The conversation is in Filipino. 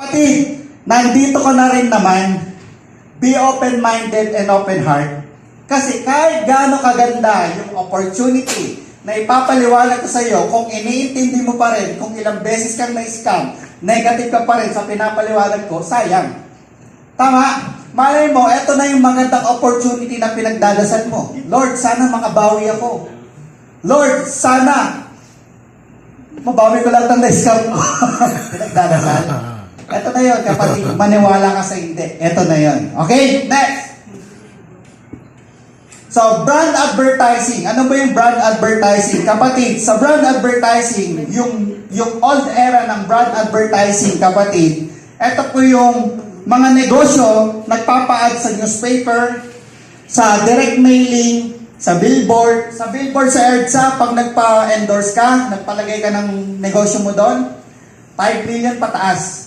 Pati, nandito ka na rin naman, be open-minded and open heart. Kasi kahit gaano kaganda yung opportunity na ipapaliwanag ko sa iyo, kung iniintindi mo pa rin, kung ilang beses kang na-scam, negative ka pa rin sa pinapaliwanag ko, sayang. Tama? Malay mo, eto na yung magandang opportunity na pinagdadasal mo. Lord, sana makabawi ako. Lord, sana mabawi ko lang ng na-scam ko. Pinagdadasal. Ito na yun, kapatid. Maniwala ka sa hindi. Ito na yun. Okay? Next! So, brand advertising. Ano ba yung brand advertising? Kapatid, sa brand advertising, yung old era ng brand advertising, kapatid, ito po yung mga negosyo, nagpapa-ad sa newspaper, sa direct mailing, sa billboard. Sa billboard sa EDSA, pag nagpa-endorse ka, nagpalagay ka ng negosyo mo doon, 5 million pataas.